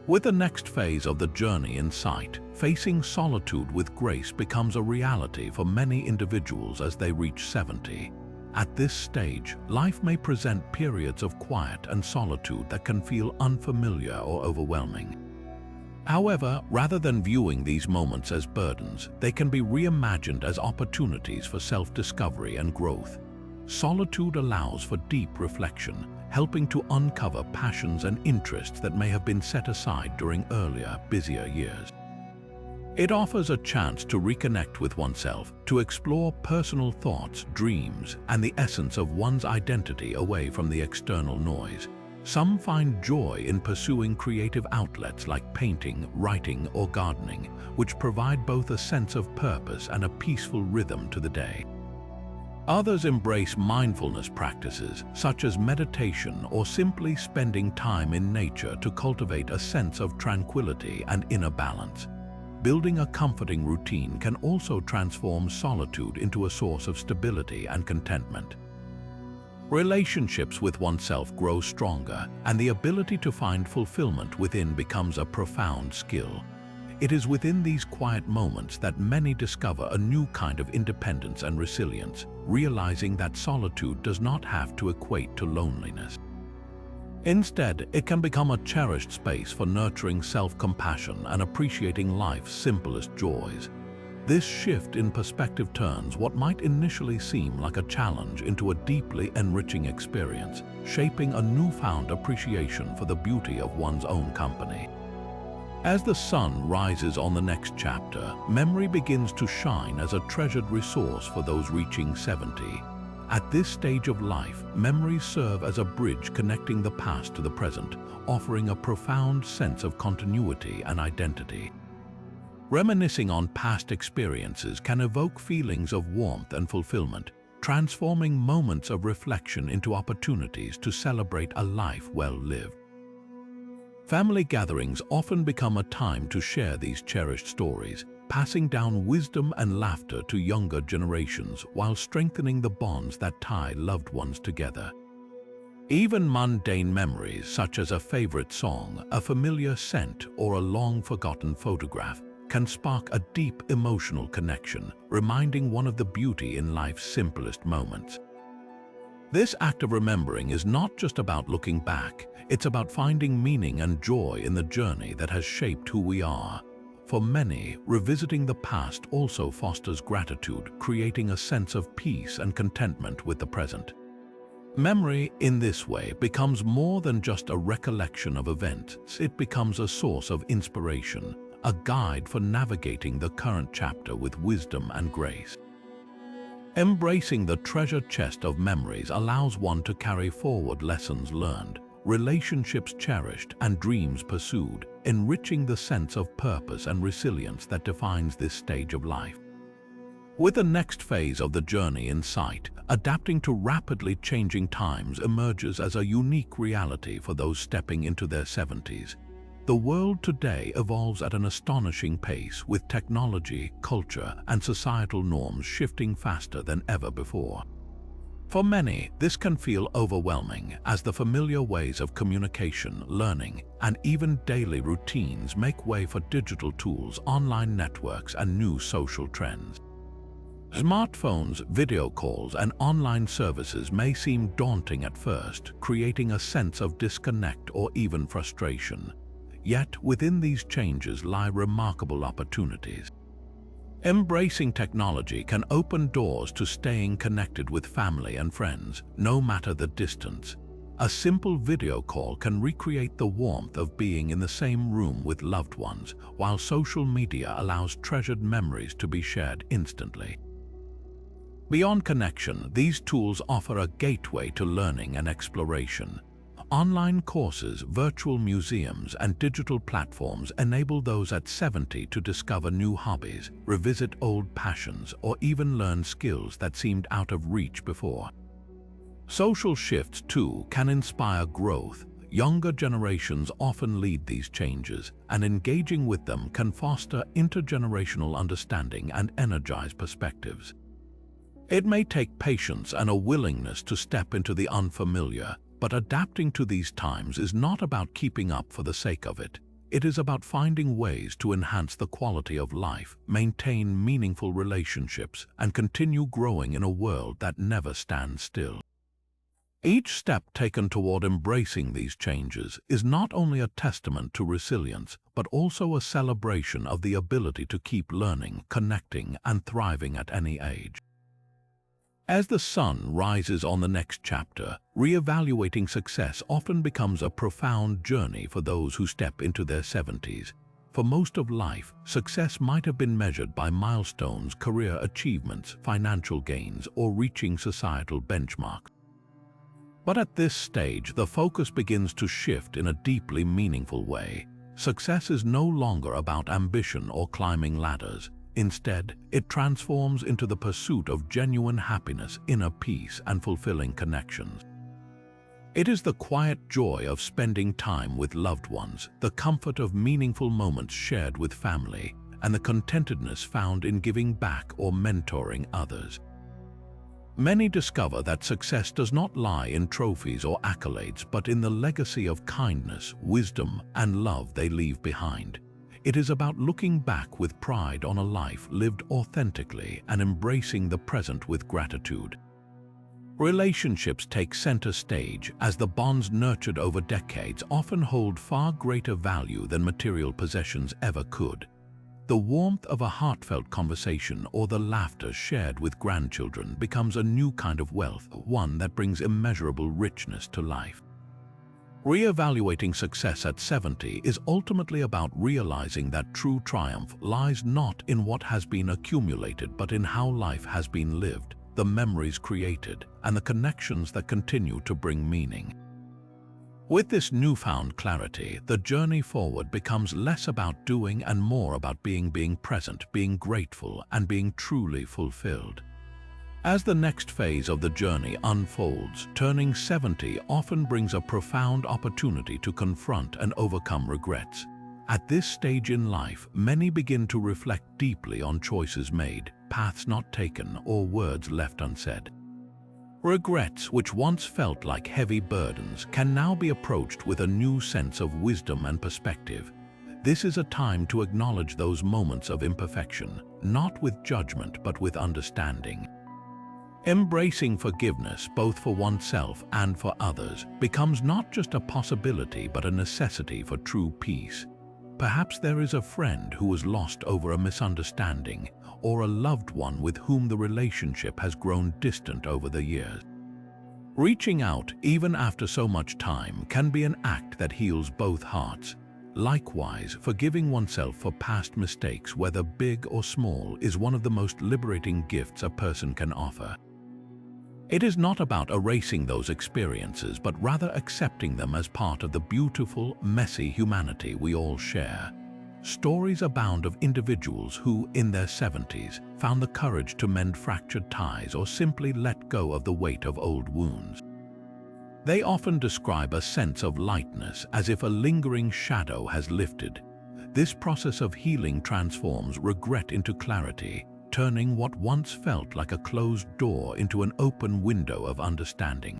With the next phase of the journey in sight, facing solitude with grace becomes a reality for many individuals as they reach 70. At this stage, life may present periods of quiet and solitude that can feel unfamiliar or overwhelming. However, rather than viewing these moments as burdens, they can be reimagined as opportunities for self-discovery and growth. Solitude allows for deep reflection, helping to uncover passions and interests that may have been set aside during earlier, busier years. It offers a chance to reconnect with oneself, to explore personal thoughts, dreams, and the essence of one's identity away from the external noise. Some find joy in pursuing creative outlets like painting, writing, or gardening, which provide both a sense of purpose and a peaceful rhythm to the day. Others embrace mindfulness practices, such as meditation or simply spending time in nature to cultivate a sense of tranquility and inner balance. Building a comforting routine can also transform solitude into a source of stability and contentment. Relationships with oneself grow stronger, and the ability to find fulfillment within becomes a profound skill. It is within these quiet moments that many discover a new kind of independence and resilience, realizing that solitude does not have to equate to loneliness. Instead, it can become a cherished space for nurturing self-compassion and appreciating life's simplest joys. This shift in perspective turns what might initially seem like a challenge into a deeply enriching experience, shaping a newfound appreciation for the beauty of one's own company. As the sun rises on the next chapter, memory begins to shine as a treasured resource for those reaching 70. At this stage of life, memories serve as a bridge connecting the past to the present, offering a profound sense of continuity and identity. Reminiscing on past experiences can evoke feelings of warmth and fulfillment, transforming moments of reflection into opportunities to celebrate a life well lived. Family gatherings often become a time to share these cherished stories, passing down wisdom and laughter to younger generations while strengthening the bonds that tie loved ones together. Even mundane memories such as a favorite song, a familiar scent, or a long-forgotten photograph can spark a deep emotional connection, reminding one of the beauty in life's simplest moments. This act of remembering is not just about looking back, it's about finding meaning and joy in the journey that has shaped who we are. For many, revisiting the past also fosters gratitude, creating a sense of peace and contentment with the present. Memory, in this way, becomes more than just a recollection of events. It becomes a source of inspiration, a guide for navigating the current chapter with wisdom and grace. Embracing the treasure chest of memories allows one to carry forward lessons learned, relationships cherished, and dreams pursued, enriching the sense of purpose and resilience that defines this stage of life. With the next phase of the journey in sight, adapting to rapidly changing times emerges as a unique reality for those stepping into their 70s. The world today evolves at an astonishing pace, with technology, culture, and societal norms shifting faster than ever before. For many, this can feel overwhelming as the familiar ways of communication, learning, and even daily routines make way for digital tools, online networks, and new social trends. Smartphones, video calls, and online services may seem daunting at first, creating a sense of disconnect or even frustration. Yet, within these changes lie remarkable opportunities. Embracing technology can open doors to staying connected with family and friends, no matter the distance. A simple video call can recreate the warmth of being in the same room with loved ones, while social media allows treasured memories to be shared instantly. Beyond connection, these tools offer a gateway to learning and exploration. Online courses, virtual museums, and digital platforms enable those at 70 to discover new hobbies, revisit old passions, or even learn skills that seemed out of reach before. Social shifts, too, can inspire growth. Younger generations often lead these changes, and engaging with them can foster intergenerational understanding and energize perspectives. It may take patience and a willingness to step into the unfamiliar, but adapting to these times is not about keeping up for the sake of it. It is about finding ways to enhance the quality of life, maintain meaningful relationships, and continue growing in a world that never stands still. Each step taken toward embracing these changes is not only a testament to resilience, but also a celebration of the ability to keep learning, connecting, and thriving at any age. As the sun rises on the next chapter, reevaluating success often becomes a profound journey for those who step into their 70s. For most of life, success might have been measured by milestones, career achievements, financial gains, or reaching societal benchmarks. But at this stage, the focus begins to shift in a deeply meaningful way. Success is no longer about ambition or climbing ladders. Instead, it transforms into the pursuit of genuine happiness, inner peace, and fulfilling connections. It is the quiet joy of spending time with loved ones, the comfort of meaningful moments shared with family, and the contentedness found in giving back or mentoring others. Many discover that success does not lie in trophies or accolades, but in the legacy of kindness, wisdom, and love they leave behind. It is about looking back with pride on a life lived authentically and embracing the present with gratitude. Relationships take center stage, as the bonds nurtured over decades often hold far greater value than material possessions ever could. The warmth of a heartfelt conversation or the laughter shared with grandchildren becomes a new kind of wealth, one that brings immeasurable richness to life. Reevaluating success at 70 is ultimately about realizing that true triumph lies not in what has been accumulated, but in how life has been lived, the memories created, and the connections that continue to bring meaning. With this newfound clarity, the journey forward becomes less about doing and more about being present, being grateful, and being truly fulfilled. As the next phase of the journey unfolds, turning 70 often brings a profound opportunity to confront and overcome regrets. At this stage in life, many begin to reflect deeply on choices made, paths not taken, or words left unsaid. Regrets, which once felt like heavy burdens, can now be approached with a new sense of wisdom and perspective. This is a time to acknowledge those moments of imperfection, not with judgment but with understanding. Embracing forgiveness, both for oneself and for others, becomes not just a possibility but a necessity for true peace. Perhaps there is a friend who was lost over a misunderstanding, or a loved one with whom the relationship has grown distant over the years. Reaching out, even after so much time, can be an act that heals both hearts. Likewise, forgiving oneself for past mistakes, whether big or small, is one of the most liberating gifts a person can offer. It is not about erasing those experiences, but rather accepting them as part of the beautiful, messy humanity we all share. Stories abound of individuals who, in their 70s, found the courage to mend fractured ties or simply let go of the weight of old wounds. They often describe a sense of lightness, as if a lingering shadow has lifted. This process of healing transforms regret into clarity, turning what once felt like a closed door into an open window of understanding.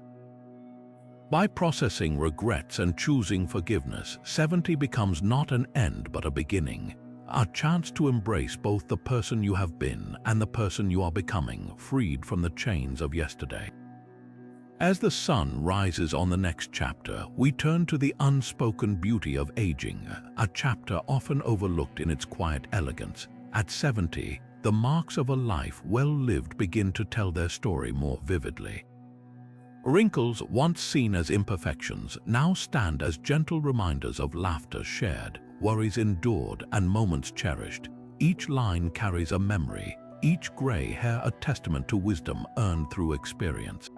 By processing regrets and choosing forgiveness, 70 becomes not an end but a beginning, a chance to embrace both the person you have been and the person you are becoming, freed from the chains of yesterday. As the sun rises on the next chapter, we turn to the unspoken beauty of aging, a chapter often overlooked in its quiet elegance. At 70, the marks of a life well lived begin to tell their story more vividly. Wrinkles, once seen as imperfections, now stand as gentle reminders of laughter shared, worries endured, and moments cherished. Each line carries a memory, each gray hair a testament to wisdom earned through experience.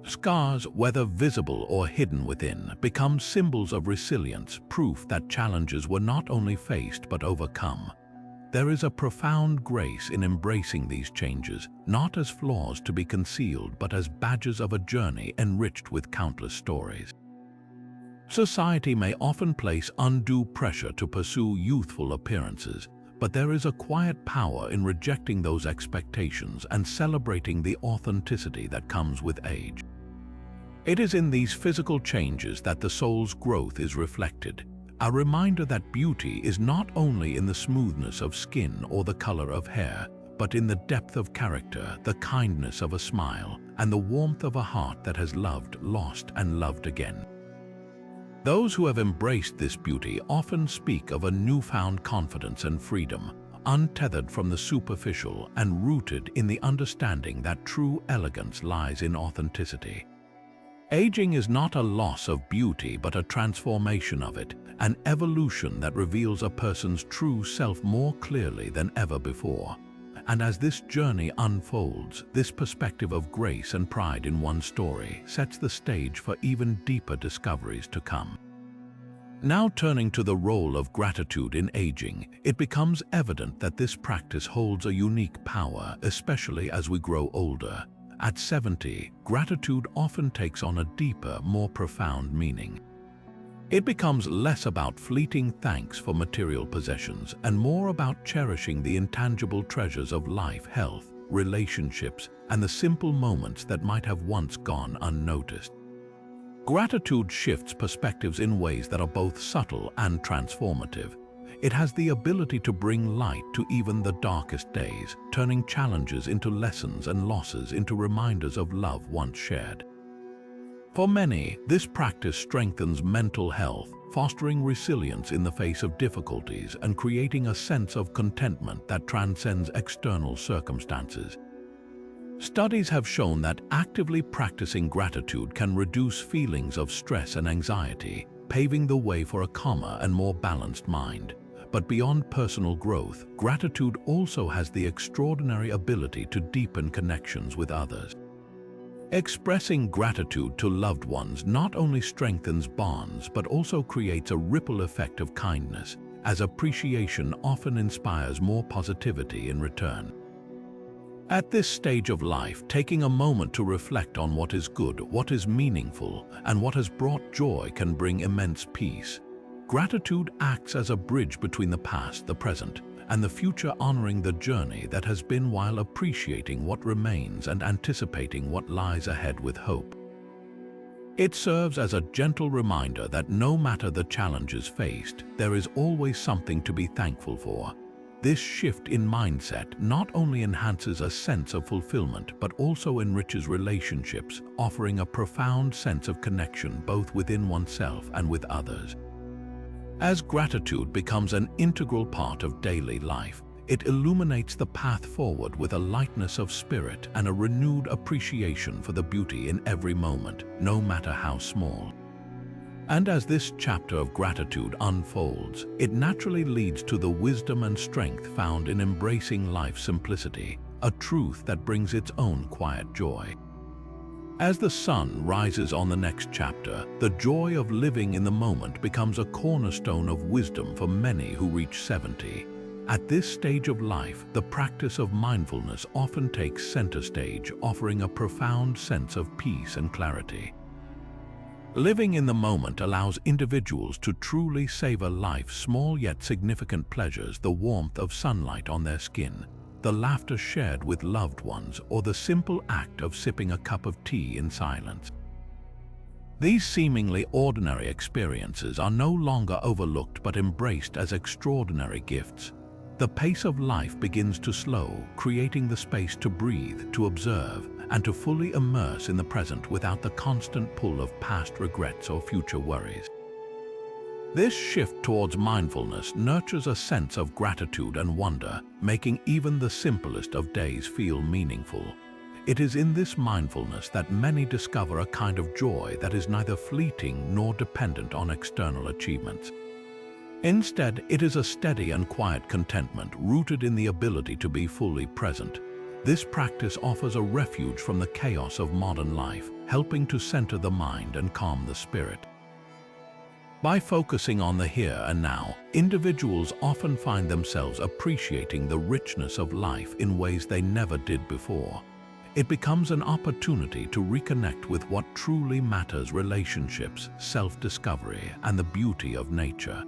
Scars, whether visible or hidden within, become symbols of resilience, proof that challenges were not only faced but overcome. There is a profound grace in embracing these changes, not as flaws to be concealed but as badges of a journey enriched with countless stories. Society may often place undue pressure to pursue youthful appearances, but there is a quiet power in rejecting those expectations and celebrating the authenticity that comes with age. It is in these physical changes that the soul's growth is reflected, a reminder that beauty is not only in the smoothness of skin or the color of hair, but in the depth of character, the kindness of a smile, and the warmth of a heart that has loved, lost, and loved again. Those who have embraced this beauty often speak of a newfound confidence and freedom, untethered from the superficial and rooted in the understanding that true elegance lies in authenticity. Aging is not a loss of beauty but a transformation of it, an evolution that reveals a person's true self more clearly than ever before. And as this journey unfolds, this perspective of grace and pride in one's story sets the stage for even deeper discoveries to come. Now turning to the role of gratitude in aging, it becomes evident that this practice holds a unique power, especially as we grow older. At 70, gratitude often takes on a deeper, more profound meaning. It becomes less about fleeting thanks for material possessions and more about cherishing the intangible treasures of life, health, relationships, and the simple moments that might have once gone unnoticed. Gratitude shifts perspectives in ways that are both subtle and transformative. It has the ability to bring light to even the darkest days, turning challenges into lessons and losses into reminders of love once shared. For many, this practice strengthens mental health, fostering resilience in the face of difficulties and creating a sense of contentment that transcends external circumstances. Studies have shown that actively practicing gratitude can reduce feelings of stress and anxiety, paving the way for a calmer and more balanced mind. But beyond personal growth, gratitude also has the extraordinary ability to deepen connections with others. Expressing gratitude to loved ones not only strengthens bonds but also creates a ripple effect of kindness, as appreciation often inspires more positivity in return. At this stage of life, taking a moment to reflect on what is good, what is meaningful, and what has brought joy can bring immense peace. Gratitude acts as a bridge between the past, the present, and the future, honoring the journey that has been while appreciating what remains and anticipating what lies ahead with hope. It serves as a gentle reminder that no matter the challenges faced, there is always something to be thankful for. This shift in mindset not only enhances a sense of fulfillment but also enriches relationships, offering a profound sense of connection both within oneself and with others. As gratitude becomes an integral part of daily life, it illuminates the path forward with a lightness of spirit and a renewed appreciation for the beauty in every moment, no matter how small. And as this chapter of gratitude unfolds, it naturally leads to the wisdom and strength found in embracing life's simplicity, a truth that brings its own quiet joy. As the sun rises on the next chapter, the joy of living in the moment becomes a cornerstone of wisdom for many who reach 70. At this stage of life, the practice of mindfulness often takes center stage, offering a profound sense of peace and clarity. Living in the moment allows individuals to truly savor life's small yet significant pleasures, the warmth of sunlight on their skin, the laughter shared with loved ones, or the simple act of sipping a cup of tea in silence. These seemingly ordinary experiences are no longer overlooked but embraced as extraordinary gifts. The pace of life begins to slow, creating the space to breathe, to observe, and to fully immerse in the present without the constant pull of past regrets or future worries. This shift towards mindfulness nurtures a sense of gratitude and wonder, making even the simplest of days feel meaningful. It is in this mindfulness that many discover a kind of joy that is neither fleeting nor dependent on external achievements. Instead, it is a steady and quiet contentment rooted in the ability to be fully present. This practice offers a refuge from the chaos of modern life, helping to center the mind and calm the spirit. By focusing on the here and now, individuals often find themselves appreciating the richness of life in ways they never did before. It becomes an opportunity to reconnect with what truly matters: relationships, self-discovery, and the beauty of nature.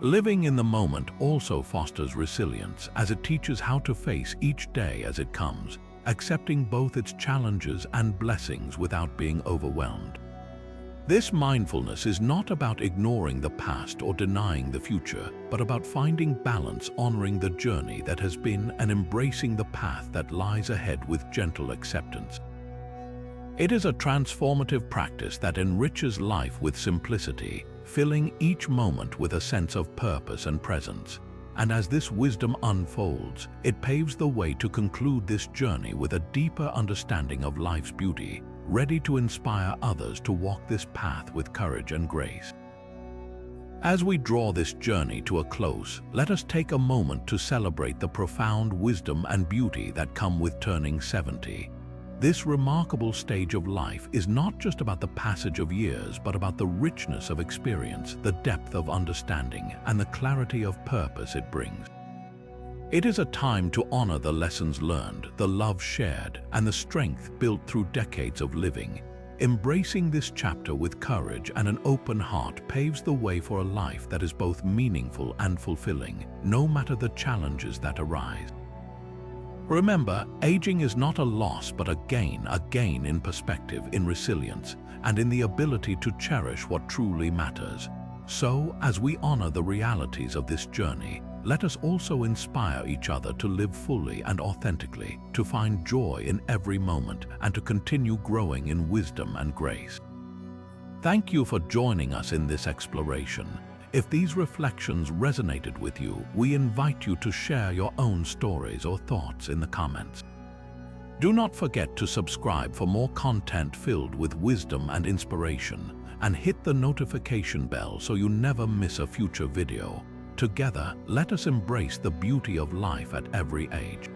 Living in the moment also fosters resilience, as it teaches how to face each day as it comes, accepting both its challenges and blessings without being overwhelmed. This mindfulness is not about ignoring the past or denying the future, but about finding balance, honoring the journey that has been, and embracing the path that lies ahead with gentle acceptance. It is a transformative practice that enriches life with simplicity, filling each moment with a sense of purpose and presence. And as this wisdom unfolds, it paves the way to conclude this journey with a deeper understanding of life's beauty, ready to inspire others to walk this path with courage and grace. As we draw this journey to a close, let us take a moment to celebrate the profound wisdom and beauty that come with turning 70. This remarkable stage of life is not just about the passage of years, but about the richness of experience, the depth of understanding, and the clarity of purpose it brings. It is a time to honor the lessons learned, the love shared, and the strength built through decades of living. Embracing this chapter with courage and an open heart paves the way for a life that is both meaningful and fulfilling, no matter the challenges that arise. Remember, aging is not a loss but a gain in perspective, in resilience, and in the ability to cherish what truly matters. So, as we honor the realities of this journey, let us also inspire each other to live fully and authentically, to find joy in every moment, and to continue growing in wisdom and grace. Thank you for joining us in this exploration. If these reflections resonated with you, we invite you to share your own stories or thoughts in the comments. Do not forget to subscribe for more content filled with wisdom and inspiration, and hit the notification bell so you never miss a future video. Together, let us embrace the beauty of life at every age.